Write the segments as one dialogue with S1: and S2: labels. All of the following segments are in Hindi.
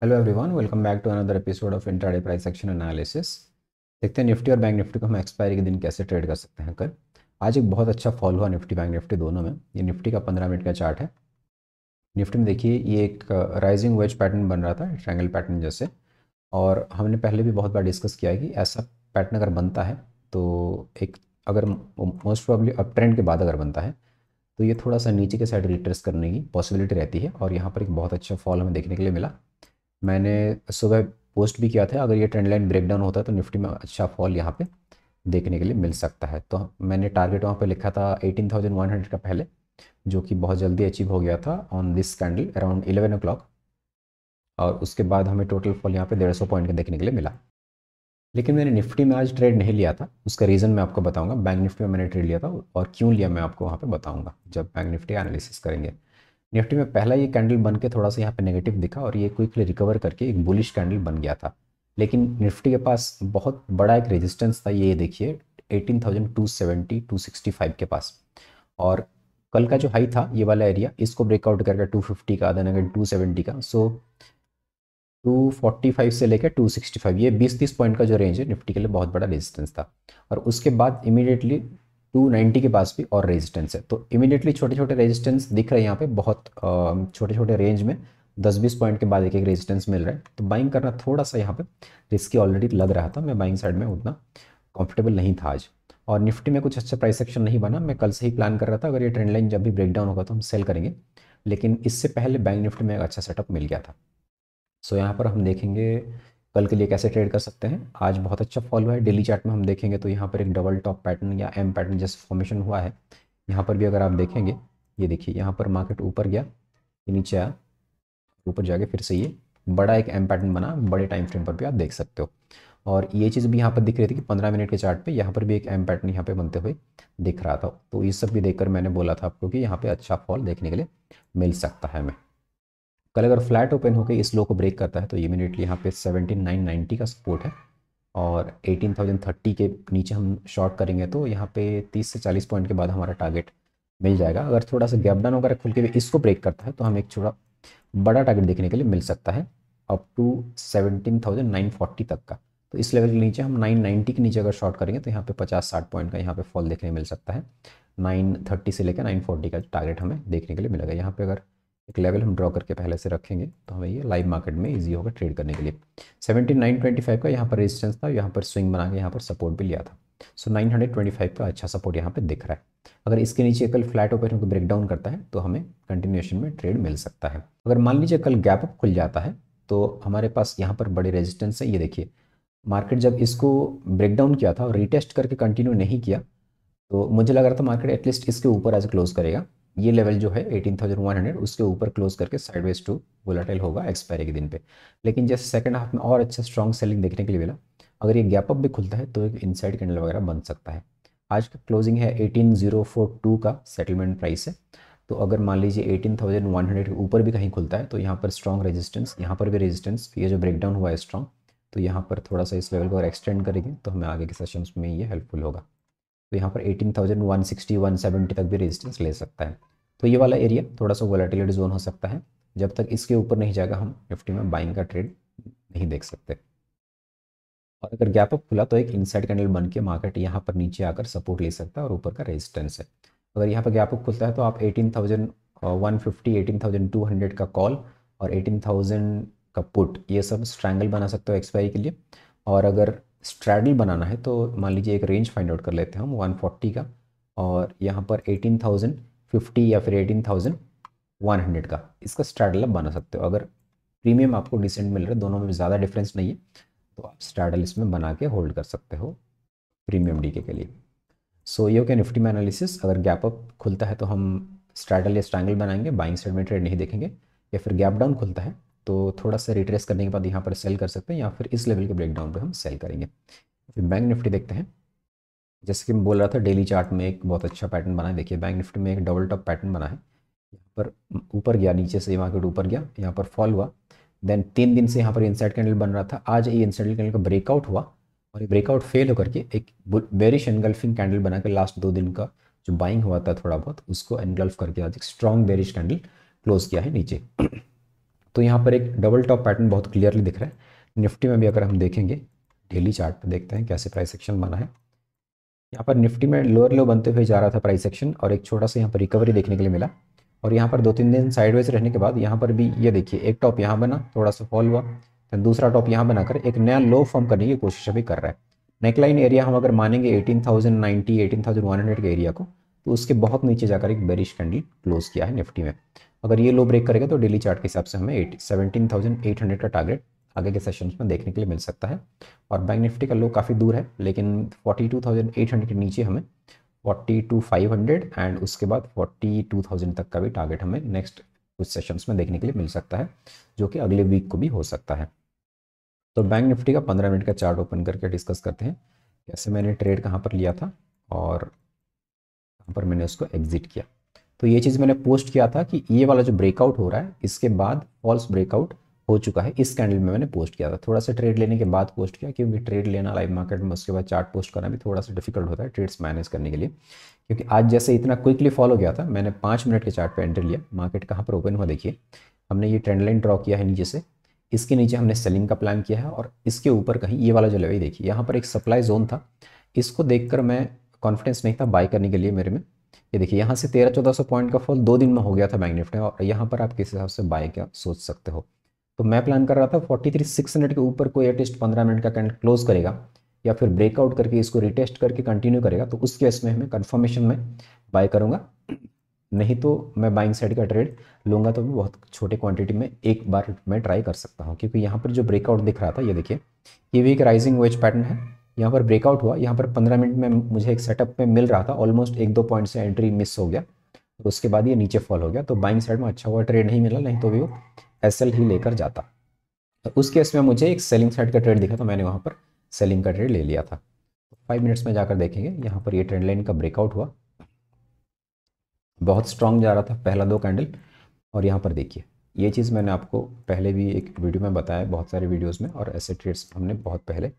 S1: Hello everyone, welcome back to another episode of intraday price action analysis. देखते हैं निफ्टी और बैंक निफ्टी को हम एक्सपायरी के दिन कैसे ट्रेड कर सकते हैं। कल आज एक बहुत अच्छा फॉल हुआ निफ्टी बैंक निफ्टी दोनों में। ये निफ्टी का 15 मिनट का चार्ट है। निफ्टी में देखिए ये एक राइजिंग वेज पैटर्न बन रहा था, ट्रायंगल पैटर्न जैसे। और हमने पहले भी बहुत बार डिस्कस किया है कि ऐसा पैटर्न अगर बनता है तो एक अगर मोस्ट प्रोबेबली अप ट्रेंड के बाद अगर बनता है तो ये थोड़ा सा नीचे के साइड रिट्रेस करने की पॉसिबिलिटी रहती है। और यहाँ पर एक बहुत अच्छा फॉल हमें देखने के लिए मिला। मैंने सुबह पोस्ट भी किया था, अगर ये ट्रेंड लाइन ब्रेक डाउन होता है तो निफ्टी में अच्छा फॉल यहाँ पे देखने के लिए मिल सकता है। तो मैंने टारगेट वहाँ पे लिखा था 18,100 का पहले, जो कि बहुत जल्दी अचीव हो गया था on this candle around 11 o'clock। और उसके बाद हमें टोटल फॉल यहाँ पे 150 पॉइंट का देखने के लिए मिला। लेकिन मैंने निफ्टी में आज ट्रेड नहीं लिया था, उसका रीज़न मैं आपको बताऊंगा। बैंक निफ्टी में मैंने ट्रेड लिया था और क्यों लिया मैं आपको वहाँ पे बताऊंगा जब बैंक निफ्टी का एनालिसिस करेंगे। निफ्टी में पहला ये कैंडल बन के थोड़ा सा यहाँ पे नेगेटिव दिखा और ये क्विकली रिकवर करके एक बुलिश कैंडल बन गया था। लेकिन निफ्टी के पास बहुत बड़ा एक रेजिस्टेंस था, ये देखिए 18,270 265 के पास। और कल का जो हाई था ये वाला एरिया, इसको ब्रेकआउट करके 250 का, देन अगर 270 का, सो 245 से लेकर 265, ये 20-30 पॉइंट का जो रेंज है निफ्टी के लिए बहुत बड़ा रेजिस्टेंस था। और उसके बाद इमीडिएटली 290 के पास भी और रेजिस्टेंस है। तो इमीडिएटली छोटे छोटे रेजिस्टेंस दिख रहे हैं यहाँ पे, बहुत छोटे छोटे रेंज में 10-20 पॉइंट के बाद एक एक रेजिस्टेंस मिल रहा है। तो बाइंग करना थोड़ा सा यहाँ पे रिस्की ऑलरेडी लग रहा था। मैं बाइंग साइड में उतना कंफर्टेबल नहीं था आज। और निफ्टी में कुछ अच्छा प्राइस एक्शन नहीं बना। मैं कल से ही प्लान कर रहा था अगर ये ट्रेंड लाइन जब भी ब्रेक डाउन होगा तो हम सेल करेंगे। लेकिन इससे पहले बैंक निफ्टी में एक अच्छा सेटअप मिल गया था। सो यहाँ पर हम देखेंगे कल के लिए कैसे ट्रेड कर सकते हैं। आज बहुत अच्छा फॉल हुआ है। डेली चार्ट में हम देखेंगे तो यहाँ पर एक डबल टॉप पैटर्न या एम पैटर्न जैसे फॉर्मेशन हुआ है। यहाँ पर भी अगर आप देखेंगे, ये देखिए यहाँ पर मार्केट ऊपर गया, ये नीचे आया, ऊपर जाके फिर से ये बड़ा एक एम पैटर्न बना, बड़े टाइम फ्रेम पर भी आप देख सकते हो। और ये चीज़ भी यहाँ पर दिख रही थी कि 15 मिनट के चार्ट पे यहाँ पर भी एक एम पैटर्न यहाँ पे बनते हुए दिख रहा था। तो ये सब भी देखकर मैंने बोला था आपको कि यहाँ पे अच्छा फॉल देखने के लिए मिल सकता है हमें। कल अगर फ्लैट ओपन होकर इस लो को ब्रेक करता है तो इमीडिएटली यहाँ पे 17,990 का सपोर्ट है। और 18,030 के नीचे हम शॉर्ट करेंगे तो यहाँ पे 30 से 40 पॉइंट के बाद हमारा टारगेट मिल जाएगा। अगर थोड़ा सा गैप डाउन वगैरह खुल के भी इसको ब्रेक करता है तो हम एक थोड़ा बड़ा टारगेट देखने के लिए मिल सकता है, अप टू 17,940 तक का। तो इस लेवल के नीचे हम 990 के नीचे अगर शॉर्ट करेंगे तो यहाँ पे 50-60 पॉइंट का यहाँ पे फॉल देखने को मिल सकता है। 930 से लेकर 940 का टारगेट हमें देखने के लिए मिलेगा। यहाँ पे अगर एक लेवल हम ड्रॉ करके पहले से रखेंगे तो हमें ये लाइव मार्केट में इजी होगा ट्रेड करने के लिए। 17,925 का यहाँ पर रेजिस्टेंस था, यहाँ पर स्विंग बना के यहाँ पर सपोर्ट भी लिया था। सो 925 का अच्छा सपोर्ट यहाँ पे दिख रहा है। अगर इसके नीचे कल फ्लैट ओपन होकर ब्रेक डाउन करता है तो हमें कंटिन्यूएशन में ट्रेड मिल सकता है। अगर मान लीजिए कल गैप अप खुल जाता है तो हमारे पास यहाँ पर बड़े रेजिस्टेंस है। ये देखिए मार्केट जब इसको ब्रेक डाउन किया था और रिटेस्ट करके कंटिन्यू नहीं किया तो मुझे लग रहा था मार्केट एटलीस्ट इसके ऊपर ऐसे क्लोज करेगा। ये लेवल जो है 18,100 उसके ऊपर क्लोज करके साइडवेज टू वोलेटाइल होगा एक्सपायरी के दिन पे। लेकिन जैसे सेकंड हाफ में और अच्छा स्ट्रॉन्ग सेलिंग देखने के लिए मिला, अगर ये गैप अप भी खुलता है तो एक इनसाइड कैंडल वगैरह बन सकता है। आज का क्लोजिंग है 18,042 का सेटलमेंट प्राइस है। तो अगर मान लीजिए 18,100 के ऊपर भी कहीं खुलता है तो यहाँ पर स्ट्रॉन्ग रेजिस्टेंस, यहाँ पर भी रेजिस्टेंस, ये जो ब्रेकडाउन हुआ है स्ट्रॉन्ग, तो यहाँ पर थोड़ा सा इस लेवल को अगर एक्सटेंड करेंगे तो हमें आगे के सेशंस में ये हेल्पफुल होगा। तो यहाँ पर 18,160 170 तक भी रेजिस्टेंस ले सकता है। तो ये वाला एरिया थोड़ा सा वोलेटिलिटी जोन हो सकता है। जब तक इसके ऊपर नहीं जाएगा हम निफ्टी में बाइंग का ट्रेड नहीं देख सकते। और अगर गैप अप खुला तो एक इनसाइड कैंडल बन के मार्केट यहाँ पर नीचे आकर सपोर्ट ले सकता है और ऊपर का रेजिस्टेंस है। अगर यहाँ पर गैप अप खुलता है तो आप 18,150 18,200 का कॉल और 18,000 का पुट, ये सब स्ट्रैंगल बना सकते हो एक्सपायरी के लिए। और अगर स्ट्रैडल बनाना है तो मान लीजिए एक रेंज फाइंड आउट कर लेते हैं हम 140 का, और यहाँ पर 18,050 या फिर 18,100 का, इसका स्ट्रैडल आप बना सकते हो। अगर प्रीमियम आपको डिसेंट मिल रहा है, दोनों में ज़्यादा डिफरेंस नहीं है, तो आप स्ट्रैडल इसमें बना के होल्ड कर सकते हो प्रीमियम डीके के लिए। सो ये हो गया निफ्टी में एनालिसिस। अगर गैप अप खुलता है तो हम स्ट्रैडल या स्ट्रैंगल बनाएंगे, बाइंग साइड में ट्रेड नहीं देखेंगे। या फिर गैप डाउन खुलता है तो थोड़ा सा रिट्रेस करने के बाद यहाँ पर सेल कर सकते हैं, या फिर इस लेवल के ब्रेकडाउन पे हम सेल करेंगे। फिर बैंक निफ्टी देखते हैं। जैसे कि मैं बोल रहा था डेली चार्ट में एक बहुत अच्छा पैटर्न बना है। देखिए बैंक निफ्टी में एक डबल टॉप पैटर्न बना है। यहाँ पर ऊपर गया, नीचे से मार्केट ऊपर गया, यहाँ पर फॉल हुआ। देन 3 दिन से यहाँ पर इनसाइड कैंडल बन रहा था। आज ये इनसाइड कैंडल का ब्रेकआउट हुआ और ये ब्रेकआउट फेल होकर के एक बेरिश एनगल्फिंग कैंडल बना के लास्ट 2 दिन का जो बाइंग हुआ था थोड़ा बहुत, उसको एनगल्फ करके आज एक स्ट्रॉन्ग बेरिश कैंडल क्लोज किया है नीचे। तो यहाँ पर एक डबल टॉप पैटर्न बहुत क्लियरली दिख रहा है। निफ्टी में भी अगर हम देखेंगे डेली चार्ट पर देखते हैं कैसे प्राइस एक्शन बना है। यहाँ पर निफ्टी में लोअर लो बनते हुए जा रहा था प्राइस एक्शन, और एक छोटा सा यहाँ पर रिकवरी देखने के लिए मिला। और यहाँ पर 2-3 दिन साइडवेज रहने के बाद यहाँ पर भी ये देखिए एक टॉप यहाँ बना, थोड़ा सा फॉल हुआ, फिर दूसरा टॉप यहाँ बनाकर एक नया लो फॉर्म करने की कोशिश अभी कर रहा है। नेकलाइन एरिया हम अगर मानेंगे 18,090 18,100 के एरिया को, तो उसके बहुत नीचे जाकर एक बेरिश कैंडल क्लोज किया है निफ्टी में। अगर ये लो ब्रेक करेगा तो डेली चार्ट के हिसाब से हमें 17,800 का टारगेट आगे के सेशंस में देखने के लिए मिल सकता है। और बैंक निफ्टी का लो काफ़ी दूर है, लेकिन 42,800 के नीचे हमें 42,500 एंड उसके बाद 42,000 तक का भी टारगेट हमें नेक्स्ट कुछ सेशंस में देखने के लिए मिल सकता है, जो कि अगले वीक को भी हो सकता है। तो बैंक निफ्टी का 15 मिनट का चार्ट ओपन करके डिस्कस करते हैं कैसे मैंने ट्रेड कहाँ पर लिया था और कहाँ पर मैंने उसको एग्जिट किया। तो ये चीज़ मैंने पोस्ट किया था कि ये वाला जो ब्रेकआउट हो रहा है इसके बाद फॉल्स ब्रेकआउट हो चुका है, इस कैंडल में मैंने पोस्ट किया था। थोड़ा सा ट्रेड लेने के बाद पोस्ट किया, क्योंकि ट्रेड लेना लाइव मार्केट में उसके बाद चार्ट पोस्ट करना भी थोड़ा सा डिफिकल्ट होता है ट्रेड्स मैनेज करने के लिए। क्योंकि आज जैसे इतना क्विकली फॉलो गया था, मैंने 5 मिनट के चार्ट पे एंट्री लिया। मार्केट कहाँ पर ओपन हुआ देखिए, हमने ये ट्रेंड लाइन ड्रॉ किया है नीचे से, इसके नीचे हमने सेलिंग का प्लान किया है, और इसके ऊपर कहीं ये वाला जो लेवल देखिए यहाँ पर एक सप्लाई जोन था। इसको देखकर मैं कॉन्फिडेंस नहीं था बाय करने के लिए मेरे में। ये देखिए यहाँ से 1300-1400 पॉइंट का फॉल 2 दिन में हो गया था बैंक निफ्टी में, और यहाँ पर आप किस हिसाब से बाय क्या सोच सकते हो। तो मैं प्लान कर रहा था 43,600 के ऊपर कोई एटलीस्ट 15 मिनट का कैंडल क्लोज करेगा या फिर ब्रेकआउट करके इसको रिटेस्ट करके कंटिन्यू करेगा, तो उस केस में हमें कन्फर्मेशन में बाय करूँगा। नहीं तो मैं बाइंग साइड का ट्रेड लूँगा, तो भी बहुत छोटे क्वांटिटी में एक बार मैं ट्राई कर सकता हूँ। क्योंकि यहाँ पर जो ब्रेकआउट दिख रहा था, ये देखिए ये भी एक राइजिंग वेज पैटर्न है। यहाँ पर ब्रेकआउट हुआ, यहाँ पर 15 मिनट में मुझे एक सेटअप में मिल रहा था, ऑलमोस्ट 1-2 पॉइंट से एंट्री मिस हो गया, तो उसके बाद ये नीचे फॉल हो गया। तो बाइंग साइड में अच्छा हुआ ट्रेड नहीं मिला, नहीं तो भी वो एसएल ही लेकर जाता। तो उस केस में मुझे एक सेलिंग साइड का ट्रेड दिखा, तो मैंने वहाँ पर सेलिंग का ट्रेड ले लिया था। 5 मिनट्स में जाकर देखेंगे, यहाँ पर ये ट्रेंड लाइन का ब्रेकआउट हुआ, बहुत स्ट्रांग जा रहा था पहला 2 कैंडल। और यहाँ पर देखिए ये चीज़ मैंने आपको पहले भी एक वीडियो में बताया, बहुत सारे वीडियोस में, और ऐसे ट्रेड्स हमने बहुत पहले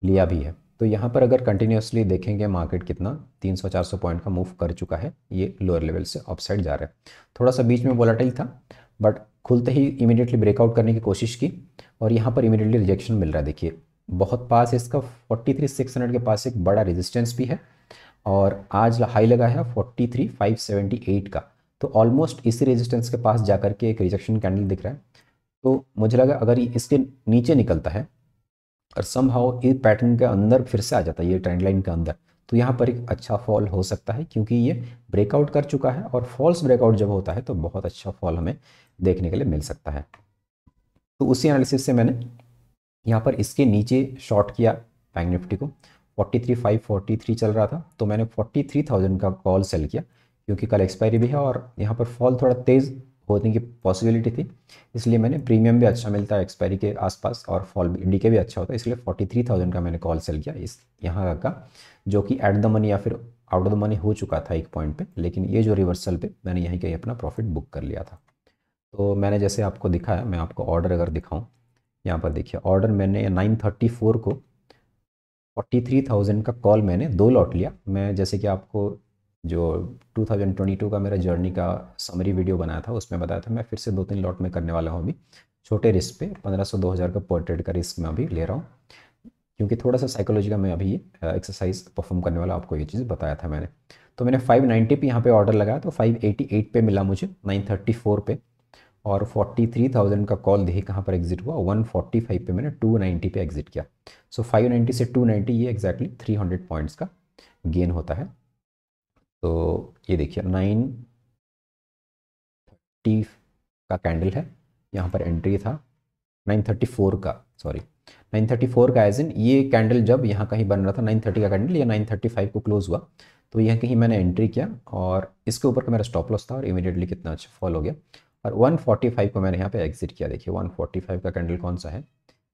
S1: लिया भी है। तो यहाँ पर अगर कंटिन्यूसली देखेंगे मार्केट कितना 300-400 पॉइंट का मूव कर चुका है, ये लोअर लेवल से अपसाइड जा रहा है। थोड़ा सा बीच में वोलेटाइल था, बट खुलते ही इमीडिएटली ब्रेकआउट करने की कोशिश की, और यहाँ पर इमीडिएटली रिजेक्शन मिल रहा है। देखिए बहुत पास है इसका, 43,600 के पास एक बड़ा रेजिस्टेंस भी है, और आज हाई लगा है 43,578 का। तो ऑलमोस्ट इसी रेजिस्टेंस के पास जाकर के एक रिजेक्शन कैंडल दिख रहा है। तो मुझे लगा अगर ये इसके नीचे निकलता है और समहाउ इस पैटर्न के अंदर फिर से आ जाता है ये ट्रेंड लाइन के अंदर, तो यहाँ पर एक अच्छा फॉल हो सकता है, क्योंकि ये ब्रेकआउट कर चुका है, और फॉल्स ब्रेकआउट जब होता है तो बहुत अच्छा फॉल हमें देखने के लिए मिल सकता है। तो उसी एनालिसिस से मैंने यहाँ पर इसके नीचे शॉर्ट किया बैंक निफ्टी को। 43,543 चल रहा था, तो मैंने 43,000 का कॉल सेल किया, क्योंकि कल एक्सपायरी भी है और यहाँ पर फॉल थोड़ा तेज़ होने की पॉसिबिलिटी थी, इसलिए मैंने प्रीमियम भी अच्छा मिलता है एक्सपायरी के आसपास, और फॉल भी डीके भी अच्छा होता है, इसलिए 43,000 का मैंने कॉल सेल किया इस यहाँ का, जो कि एट द मनी या फिर आउट ऑफ द मनी हो चुका था एक पॉइंट पे, लेकिन ये जो रिवर्सल पे मैंने यहीं कहीं अपना प्रॉफिट बुक कर लिया था। तो मैंने जैसे आपको दिखाया, मैं आपको ऑर्डर अगर दिखाऊँ, यहाँ पर देखिए ऑर्डर मैंने 934 को 43,000 का कॉल मैंने 2 लॉट लिया। मैं जैसे कि आपको जो 2022 का मेरा जर्नी का समरी वीडियो बनाया था उसमें बताया था, मैं फिर से 2-3 लॉट में करने वाला हूँ अभी, छोटे रिस्क पे 1500-2000 का पर ट्रेड का रिस्क मैं अभी ले रहा हूँ, क्योंकि थोड़ा सा साइकोलॉजी का मैं अभी ये एक्सरसाइज परफॉर्म करने वाला, आपको ये चीज़ बताया था मैंने। तो मैंने 590 पे यहाँ पे ऑर्डर लगाया, तो 588 पे मिला मुझे 934 पे, और 43,000 का कॉल देखिए कहाँ पर एग्जिट हुआ, 145 पे मैंने 290 पे एग्जिट किया। सो 590 से 290 ये एग्जैक्टली 300 पॉइंट्स का गेन होता है। तो ये देखिए 930 का कैंडल है, यहाँ पर एंट्री था 934 का, सॉरी 934 का, एज इन ये कैंडल जब यहाँ कहीं बन रहा था 930 का कैंडल, या 935 को क्लोज हुआ, तो यह कहीं मैंने एंट्री किया, और इसके ऊपर का मेरा स्टॉप लॉस था, और इमीडिएटली कितना अच्छा फॉल हो गया, और 145 को मैंने यहाँ पे एग्जिट किया। देखिए 145 का कैंडल कौन सा है,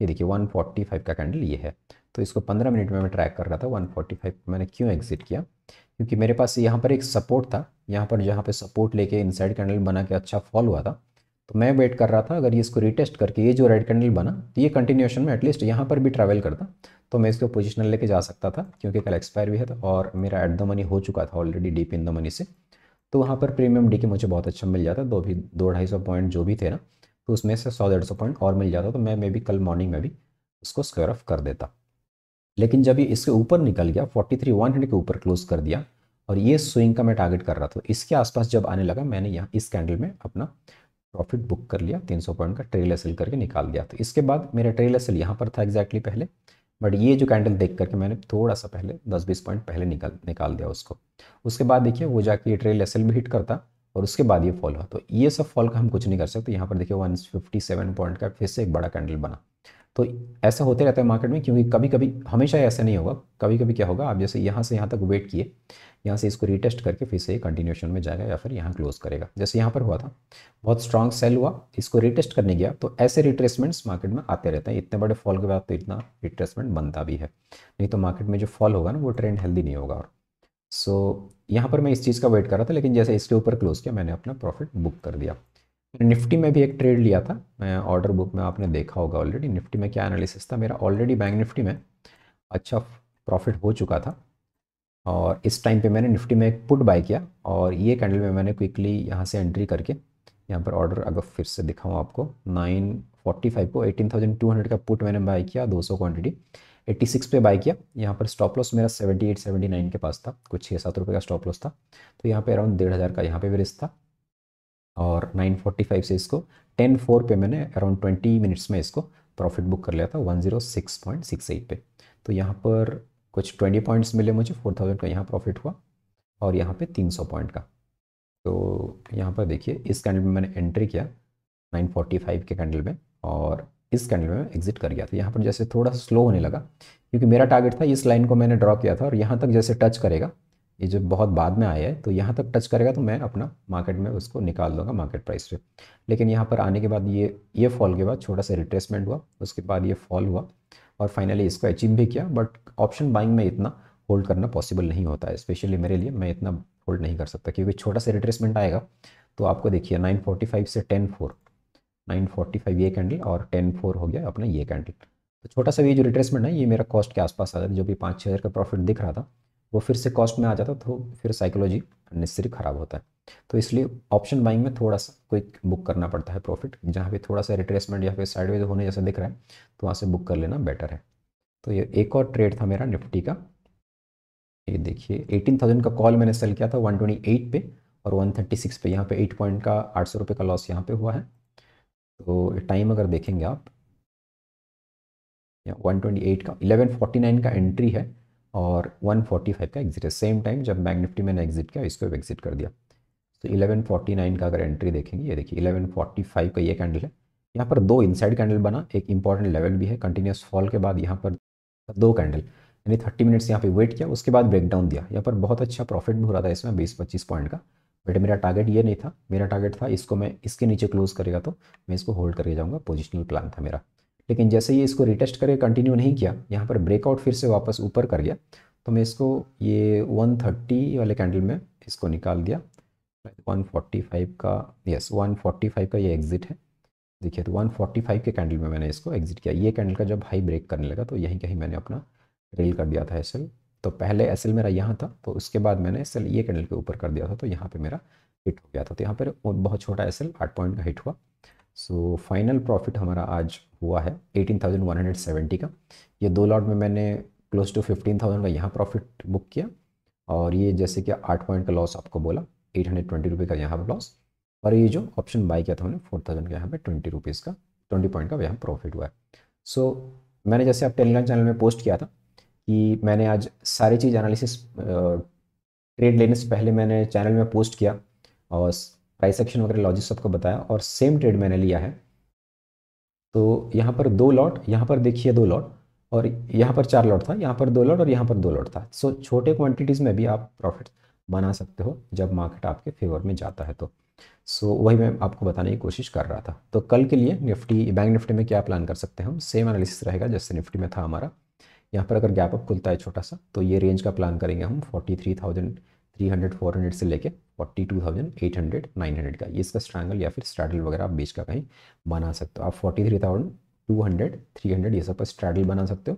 S1: ये देखिए 145 का कैंडल ये है। तो इसको 15 मिनट में मैं ट्रैक कर रहा था, 145 मैंने क्यों एग्जिट किया, क्योंकि मेरे पास यहाँ पर एक सपोर्ट था, यहाँ पर जहाँ पे सपोर्ट लेके इनसाइड कैंडल बना के अच्छा फॉल हुआ था, तो मैं वेट कर रहा था अगर ये इसको रिटेस्ट करके ये जो रेड कैंडल बना, तो ये कंटिन्यूएशन में एटलीस्ट यहाँ पर भी ट्रैवल करता, तो मैं इसको पोजिशनल लेके जा सकता था, क्योंकि कल एक्सपायर भी है था और मेरा एट द मनी हो चुका था already deep in the money से। तो वहाँ पर प्रीमियम डी के मुझे बहुत अच्छा मिल जाता, 2-250 पॉइंट जो भी थे ना, तो तो उसमें से 100-150 पॉइंट और मिल जाता, तो मैं मे बी कल मॉर्निंग में भी उसको स्क्वायर ऑफ कर देता। लेकिन जब ये इसके ऊपर निकल गया, 43,100 के ऊपर क्लोज कर दिया, और ये स्विंग का मैं टारगेट कर रहा था, तो इसके आसपास जब आने लगा, मैंने यहाँ इस कैंडल में अपना प्रॉफिट बुक कर लिया, 300 पॉइंट का ट्रेल एसएल करके निकाल दिया। तो इसके बाद मेरा ट्रेल एसएल यहाँ पर था एग्जैक्टली पहले, बट ये जो कैंडल देख करके मैंने थोड़ा सा पहले 10-20 पॉइंट पहले निकाल दिया उसको। उसके बाद देखिए वो जाके ये ट्रेल एसएल भी हिट करता, और उसके बाद ये फॉल हुआ। तो ये सब फॉल का हम कुछ नहीं कर सकते। यहाँ पर देखिए 157 पॉइंट का फिर से एक बड़ा कैंडल बना। तो ऐसा होते रहता है मार्केट में, क्योंकि कभी कभी, हमेशा ऐसा नहीं होगा, कभी कभी क्या होगा, आप जैसे यहाँ से यहाँ तक वेट किए, यहाँ से इसको रीटेस्ट करके फिर से कंटिन्यूशन में जाएगा या फिर यहाँ क्लोज करेगा, जैसे यहाँ पर हुआ था, बहुत स्ट्रांग सेल हुआ, इसको रिटेस्ट करने गया। तो ऐसे रिट्रेसमेंट्स मार्केट में आते रहते हैं। इतने बड़े फॉल के बाद तो इतना रिट्रेसमेंट बनता भी है, नहीं तो मार्केट में जो फॉल होगा ना, वो ट्रेंड हेल्दी नहीं होगा। और यहाँ पर मैं इस चीज़ का वेट कर रहा था, लेकिन जैसे इसके ऊपर क्लोज किया, मैंने अपना प्रॉफिट बुक कर दिया। निफ्टी में भी एक ट्रेड लिया था मैं, ऑर्डर बुक में आपने देखा होगा ऑलरेडी। निफ्टी में क्या एनालिसिस था मेरा, ऑलरेडी बैंक निफ्टी में अच्छा प्रॉफिट हो चुका था, और इस टाइम पे मैंने निफ्टी में एक पुट बाय किया, और ये कैंडल में मैंने क्विकली यहाँ से एंट्री करके, यहाँ पर ऑर्डर अगर फिर से दिखाऊँ आपको, 945 को 18,200 का पुट मैंने बाय किया, 200 क्वांटिटी 86 पे बाय किया। यहाँ पर स्टॉप लॉस मेरा 78-79 के पास था, कुछ 6-7 रुपये का स्टॉप लॉस था। तो यहाँ पे अराउंड 1,500 का यहाँ पे भी रिस्क था, और 945 से इसको 10-4 पे मैंने अराउंड 20 मिनट्स में इसको प्रॉफिट बुक कर लिया था 106.68 पे। तो यहाँ पर कुछ 20 पॉइंट्स मिले मुझे, 4,000 का यहाँ प्रॉफिट हुआ, और यहाँ पे 300 पॉइंट का। तो यहाँ पर देखिए इस कैंडल में मैंने एंट्री किया 945 के कैंडल में, और इस कैंडल में एग्जिट कर गया। तो यहाँ पर जैसे थोड़ा स्लो होने लगा, क्योंकि मेरा टारगेट था, इस लाइन को मैंने ड्रॉ किया था, और यहाँ तक जैसे टच करेगा, ये जो बहुत बाद में आया है, तो यहाँ तक टच करेगा तो मैं अपना मार्केट में उसको निकाल दूंगा मार्केट प्राइस पे। लेकिन यहाँ पर आने के बाद ये फॉल के बाद छोटा सा रिट्रेसमेंट हुआ, उसके बाद ये फॉल हुआ, और फाइनली इसको अचीव भी किया। बट ऑप्शन बाइंग में इतना होल्ड करना पॉसिबल नहीं होता है, स्पेशली मेरे लिए, मैं इतना होल्ड नहीं कर सकता, क्योंकि छोटा सा रिट्रेसमेंट आएगा। तो आपको देखिए 945 से 10-4, 945 ये कैंडल, और 10-4 हो गया अपना ये कैंडल। तो छोटा सा ये जो रिट्रेसमेंट है, ये मेरा कॉस्ट के आसपास आ जाता है। जो भी 5-6 हज़ार का प्रॉफिट दिख रहा था, वो फिर से कॉस्ट में आ जाता, तो फिर साइकोलॉजी अननेसेसरी ख़राब होता है। तो इसलिए ऑप्शन बाइंग में थोड़ा सा क्विक बुक करना पड़ता है प्रॉफिट, जहाँ पे थोड़ा सा रिट्रेसमेंट या फिर साइडवेज होने जैसा दिख रहा है, तो वहाँ से बुक कर लेना बेटर है। तो ये एक और ट्रेड था मेरा निफ्टी का। ये देखिए 18,000 का कॉल मैंने सेल किया था 128 पे, और 136 पे, यहाँ पे 8 पॉइंट का 800 रुपये का लॉस यहाँ पे हुआ है। तो टाइम अगर देखेंगे आप, या 128 का 1149 का एंट्री है, और 145 का एग्जिट है। सेम टाइम जब बैंक निफ्टी मैंने एग्जिट किया, इसको भी एग्जिट कर दिया। तो 1149 का अगर एंट्री देखेंगे, ये देखिए 1145 का ये कैंडल है। यहाँ पर दो इनसाइड कैंडल बना, एक इंपॉर्टेंट लेवल भी है, कंटिन्यूस फॉल के बाद यहाँ पर दो कैंडल, यानी 30 मिनट्स यहाँ पे वेट किया, उसके बाद ब्रेकडाउन दिया। यहाँ पर बहुत अच्छा प्रॉफिट भी हो रहा था इसमें 20-25 पॉइंट का, बट मेरा टारगेट ये नहीं था। मेरा टारगेट था इसको, मैं इसके नीचे क्लोज करेगा तो मैं इसको होल्ड करके जाऊँगा, पोजिशनल प्लान था मेरा। लेकिन जैसे ये इसको रिटेस्ट करके कंटिन्यू नहीं किया, यहाँ पर ब्रेकआउट फिर से वापस ऊपर कर गया, तो मैं इसको ये 130 वाले कैंडल में इसको निकाल दिया। 145 का, यस 145 का ये एग्जिट है। देखिए तो 145 के कैंडल में मैंने इसको एग्जिट किया। ये कैंडल का जब हाई ब्रेक करने लगा, तो यहीं कहीं मैंने अपना रेल कर दिया था एसएल। तो पहले एसएल मेरा यहाँ था, तो उसके बाद मैंने एसएल ये कैंडल के ऊपर कर दिया था, तो यहाँ पे मेरा हिट हो गया था। तो यहाँ पर बहुत छोटा एसएल 8 पॉइंट का हिट हुआ। सो फाइनल प्रॉफिट हमारा आज हुआ है 18,170 का। ये दो लॉट में मैंने क्लोज टू 15,000 का यहाँ प्रॉफिट बुक किया, और ये जैसे कि 8 पॉइंट का लॉस आपको बोला, 820 रुपये का यहाँ पर लॉस, और ये जो ऑप्शन बाई किया था मैंने 4,000 का, यहाँ पे 20 रुपीज़ का, 20 पॉइंट का यहाँ प्रॉफिट हुआ है। सो मैंने जैसे आप टेलीग्राम चैनल में पोस्ट किया था कि मैंने आज सारी चीज़ एनालिसिस ट्रेड लेने से पहले मैंने चैनल में पोस्ट किया, और प्राइस एक्शन वगैरह लॉजिक सबको बताया, और सेम ट्रेड मैंने लिया है। तो यहाँ पर दो लॉट, यहाँ पर देखिए दो लॉट, और यहाँ पर 4 लॉट था, यहाँ पर 2 लॉट, और यहाँ पर 2 लॉट था। सो छोटे क्वांटिटीज़ में भी आप प्रॉफिट बना सकते हो जब मार्केट आपके फेवर में जाता है। तो वही मैं आपको बताने की कोशिश कर रहा था। तो कल के लिए निफ्टी, बैंक निफ्टी में क्या प्लान कर सकते हैं हम, सेम एनालिसिस रहेगा जैसे निफ्टी में था हमारा। यहाँ पर अगर गैप अप खुलता है छोटा सा, तो ये रेंज का प्लान करेंगे हम 43,300-400 से लेके 42,800-900 का, ये इसका स्ट्रैंगल या फिर स्ट्रैडल वगैरह आप बीच का कहीं बना सकते हो। आप 43,200-300 ये सब पर स्ट्रैडल बना सकते हो,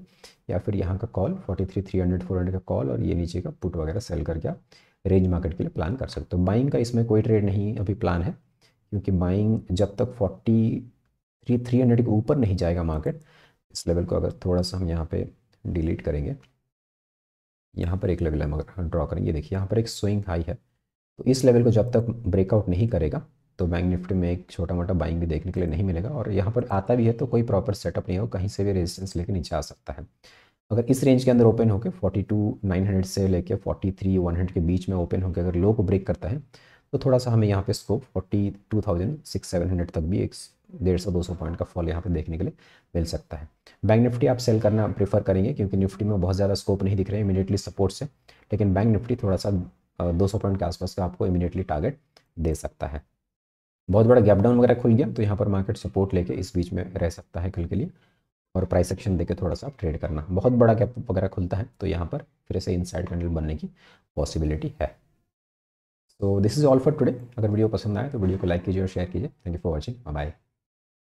S1: या फिर यहाँ का कॉल 43,300-400 का कॉल, और ये नीचे का पुट वगैरह सेल करके आप रेंज मार्केट के लिए प्लान कर सकते हो। बाइंग का इसमें कोई ट्रेड नहीं अभी प्लान है, क्योंकि बाइंग जब तक 300 के ऊपर नहीं जाएगा मार्केट। इस लेवल को अगर थोड़ा सा हम यहाँ पे डिलीट करेंगे, यहाँ पर एक लेवल हम अगर ड्रॉ करेंगे, देखिए यहाँ पर एक स्विंग हाई है। तो इस लेवल को जब तक ब्रेकआउट नहीं करेगा तो बैंक निफ्टी में एक छोटा मोटा बाइंग भी देखने के लिए नहीं मिलेगा। और यहाँ पर आता भी है तो कोई प्रॉपर सेटअप नहीं हो, कहीं से भी रेजिस्टेंस लेके नीचे आ सकता है। अगर इस रेंज के अंदर ओपन होकर 42,900 से लेके 43,100 के बीच में ओपन होकर अगर लो को ब्रेक करता है तो थोड़ा सा हमें यहाँ पे स्कोप 42,600-700 तक भी एक 150-200 पॉइंट का फॉल यहाँ पे देखने के लिए मिल सकता है। बैंक निफ्टी आप सेल करना प्रेफर करेंगे क्योंकि निफ्टी में बहुत ज़्यादा स्कोप नहीं दिख रहे हैं इमीडिएटली सपोर्ट से, लेकिन बैंक निफ्टी थोड़ा सा 200 पॉइंट के आसपास का आपको इमीडिएटली टारगेट दे सकता है। बहुत बड़ा गैप डाउन वगैरह खुल गया तो यहाँ पर मार्केट सपोर्ट लेके इस बीच में रह सकता है कल के लिए, और प्राइस एक्शन देके थोड़ा सा ट्रेड करना। बहुत बड़ा गैप वगैरह खुलता है तो यहाँ पर फिर से इनसाइड कैंडल बनने की पॉसिबिलिटी है। तो this is all for today. अगर वीडियो पसंद आए तो वीडियो को लाइक कीजिए और शेयर कीजिए। Thank you for watching. Bye bye.